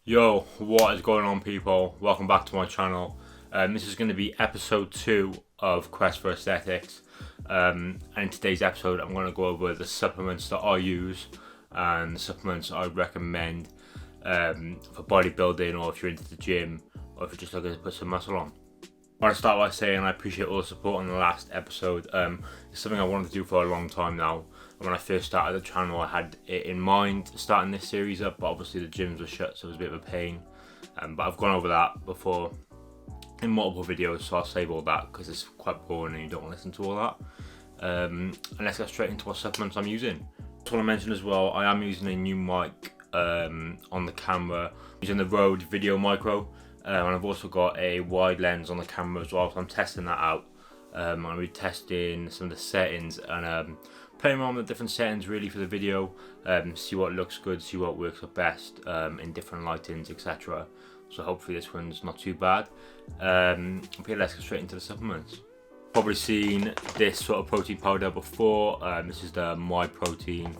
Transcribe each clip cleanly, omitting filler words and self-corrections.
Yo, what is going on, people? Welcome back to my channel. This is going to be episode 2 of Quest for Aesthetics. And in today's episode, I'm going to go over the supplements that I use and the supplements I recommend for bodybuilding, or if you're into the gym, or if you're just looking to put some muscle on. I want to start by saying I appreciate all the support on the last episode. It's something I wanted to do for a long time now. And when I first started the channel, I had it in mind starting this series up, but obviously the gyms were shut, so it was a bit of a pain. But I've gone over that before in multiple videos, so I'll save all that because it's quite boring and you don't want to listen to all that. And let's get straight into what supplements I'm using. Just want to mention as well, I am using a new mic on the camera, using the Rode Video Micro. And I've also got a wide lens on the camera as well, so I'm testing that out. I'm going to be testing some of the settings and playing around with different settings really for the video, see what looks good, see what works up best in different lightings, etc. So hopefully this one's not too bad. Okay, let's go straight into the supplements. Probably seen this sort of protein powder before. This is the My Protein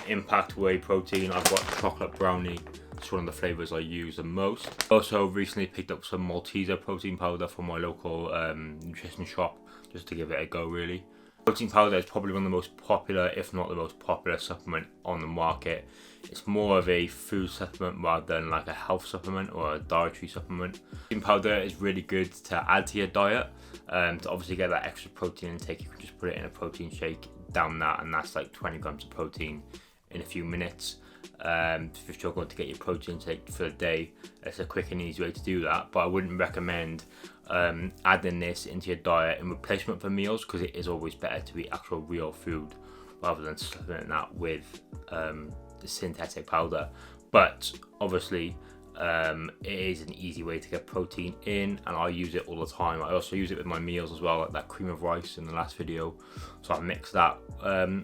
Impact Whey Protein. I've got chocolate brownie. It's one of the flavours I use the most. Also recently picked up some Malteser protein powder from my local nutrition shop, just to give it a go really. Protein powder is probably one of the most popular, if not the most popular supplement on the market. It's more of a food supplement rather than like a health supplement or a dietary supplement. Protein powder is really good to add to your diet. To obviously get that extra protein intake, you can just put it in a protein shake, down that, and that's like 20 grams of protein in a few minutes. If you're struggling to get your protein intake for the day, it's a quick and easy way to do that, but I wouldn't recommend adding this into your diet in replacement for meals, because it is always better to eat actual real food rather than supplementing that with the synthetic powder. But obviously it is an easy way to get protein in, and I use it all the time. I also use it with my meals as well, like that cream of rice in the last video. So I mix that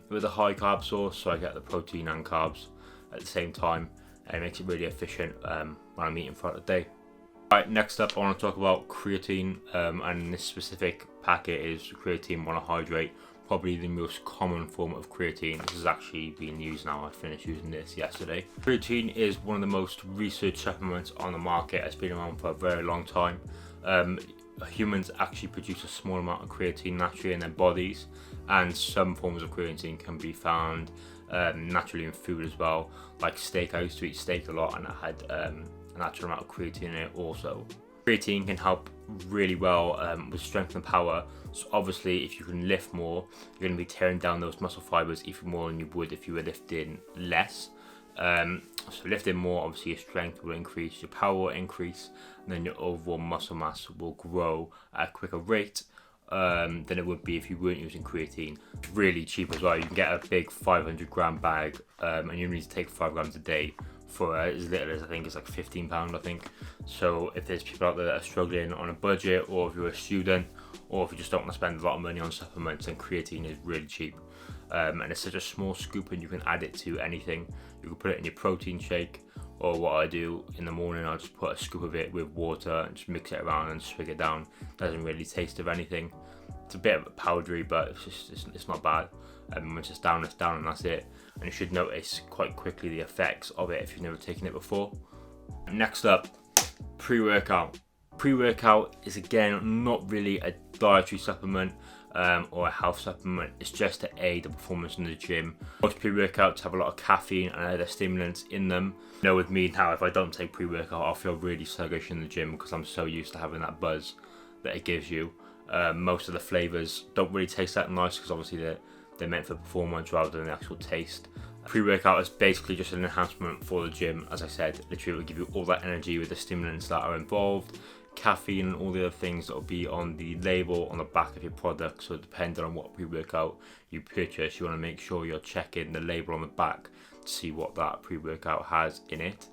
with a high carb sauce, so I get the protein and carbs at the same time, and it makes it really efficient when I'm eating throughout the day. Right, next up I want to talk about creatine, and this specific packet is creatine monohydrate, probably the most common form of creatine. This is actually being used now. I finished using this yesterday. Creatine is one of the most researched supplements on the market. It's been around for a very long time. Humans actually produce a small amount of creatine naturally in their bodies, and some forms of creatine can be found naturally in food as well, like steak. I used to eat steak a lot, and it had a natural amount of creatine in it also. Creatine can help really well with strength and power. So obviously if you can lift more, you're going to be tearing down those muscle fibers even more than you would if you were lifting less. So lifting more, obviously your strength will increase, your power will increase, and then your overall muscle mass will grow at a quicker rate than it would be if you weren't using creatine. It's really cheap as well. You can get a big 500 gram bag, and you need to take 5 grams a day for as little as, I think it's like £15, I think. So if there's people out there that are struggling on a budget, or if you're a student, or if you just don't want to spend a lot of money on supplements, then creatine is really cheap. And it's such a small scoop, and you can add it to anything. You can put it in your protein shake, or what I do in the morning, I'll just put a scoop of it with water and just mix it around and swig it down. Doesn't really taste of anything. It's a bit powdery, but it's not bad. Once it's down, and that's it. And you should notice quite quickly the effects of it if you've never taken it before. Next up, pre-workout. Pre-workout is again not really a dietary supplement or a health supplement. It's just to aid the performance in the gym. Most pre-workouts have a lot of caffeine and other stimulants in them. You know, with me now, if I don't take pre-workout, I'll feel really sluggish in the gym because I'm so used to having that buzz that it gives you. Most of the flavours don't really taste that nice because obviously they're meant for performance rather than the actual taste. Pre-workout is basically just an enhancement for the gym. As I said, literally it will give you all that energy with the stimulants that are involved, caffeine and all the other things that will be on the label on the back of your product. So depending on what pre-workout you purchase, you want to make sure you're checking the label on the back to see what that pre-workout has in it.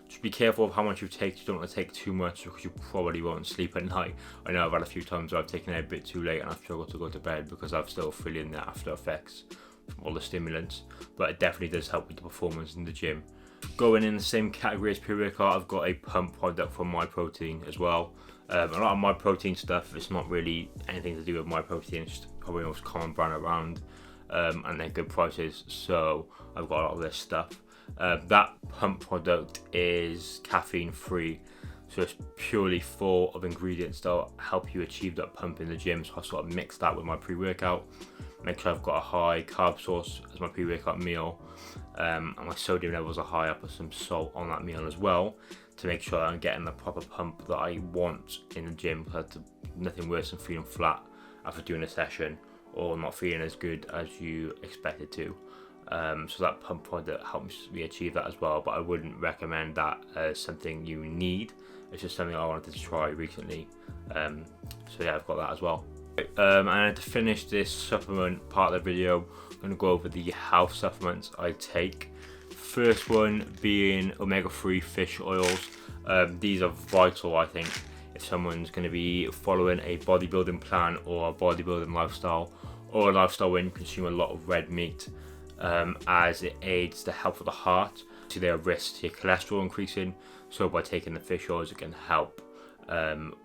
Just be careful of how much you take. You don't want to take too much because you probably won't sleep at night. I know I've had a few times where I've taken it a bit too late and I've struggled to go to bed because I'm still feeling the after effects from all the stimulants, but it definitely does help with the performance in the gym. Going in the same category as pre-workout, I've got a pump product from My Protein as well. A lot of My Protein stuff, it's not really anything to do with My Protein, it's just probably the most common brand around, and they're good prices, so I've got a lot of this stuff. That pump product is caffeine free, so it's purely full of ingredients that will help you achieve that pump in the gym. So I sort of mix that with my pre-workout, make sure I've got a high carb source as my pre-workout meal, and my sodium levels are high. I put some salt on that meal as well to make sure I'm getting the proper pump that I want in the gym. Because nothing worse than feeling flat after doing a session or not feeling as good as you expected to. So that pump product helps me achieve that as well, but I wouldn't recommend that as something you need. It's just something I wanted to try recently. So yeah, I've got that as well. And to finish this supplement part of the video, I'm going to go over the health supplements I take. First one being omega-3 fish oils. These are vital, I think, if someone's going to be following a bodybuilding plan or a bodybuilding lifestyle, or a lifestyle where you consume a lot of red meat, as it aids the health of the heart. So there are risks to your cholesterol increasing, so by taking the fish oils it can help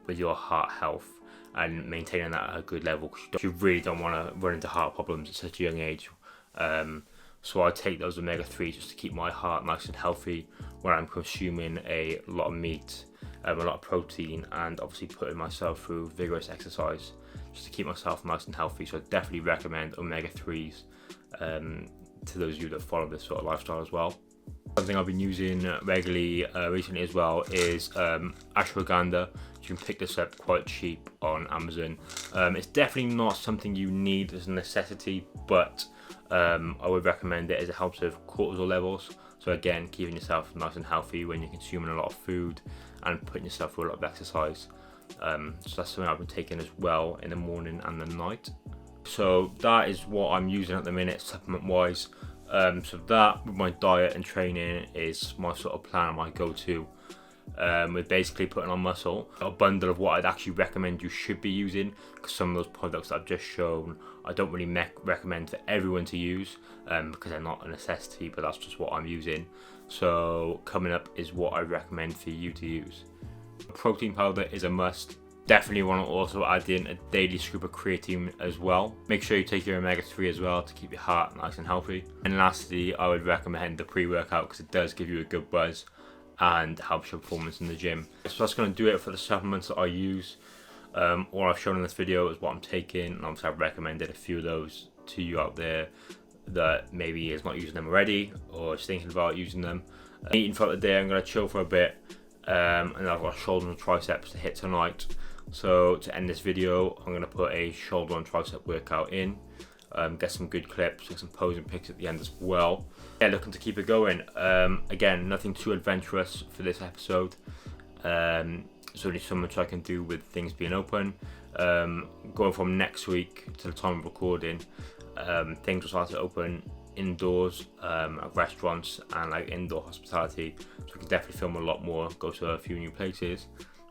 with your heart health and maintaining that at a good level, because you really don't want to run into heart problems at such a young age. So I take those omega-3 just to keep my heart nice and healthy when I'm consuming a lot of meat, a lot of protein, and obviously putting myself through vigorous exercise just to keep myself nice and healthy. So I definitely recommend omega-3s to those of you that follow this sort of lifestyle as well. Something I've been using regularly recently as well is Ashwagandha. You can pick this up quite cheap on Amazon. It's definitely not something you need as a necessity, but I would recommend it as it helps with cortisol levels. So again, keeping yourself nice and healthy when you're consuming a lot of food and putting yourself through a lot of exercise. So that's something I've been taking as well in the morning and the night. So that is what I'm using at the minute, supplement wise. So that with my diet and training is my sort of plan, my go-to. With basically putting on muscle, a bundle of what I'd actually recommend you should be using, because some of those products that I've just shown I don't really recommend for everyone to use, because they're not a necessity, but that's just what I'm using. So coming up is what I recommend for you to use. Protein powder is a must. Definitely want to also add in a daily scoop of creatine as well. Make sure you take your omega-3 as well to keep your heart nice and healthy. And lastly, I would recommend the pre-workout, because it does give you a good buzz and helps your performance in the gym. So that's going to do it for the supplements that I use. All I've shown in this video is what I'm taking, and obviously I've recommended a few of those to you out there that maybe is not using them already or is thinking about using them. Eating throughout the day, I'm going to chill for a bit, and I've got shoulders and triceps to hit tonight. So to end this video, I'm going to put a shoulder and tricep workout in, get some good clips, get some posing pics at the end as well. Yeah, looking to keep it going. Again, nothing too adventurous for this episode. It's only so much I can do with things being open. Going from next week to the time of recording, things will start to open indoors at restaurants and like indoor hospitality, so we can definitely film a lot more, go to a few new places,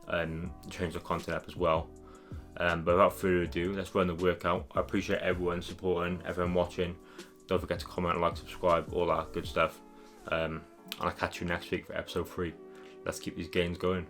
and change the content up as well. But without further ado, let's run the workout. I appreciate everyone supporting, everyone watching. Don't forget to comment, like, subscribe, all that good stuff. And I'll catch you next week for episode 3. Let's keep these gains going.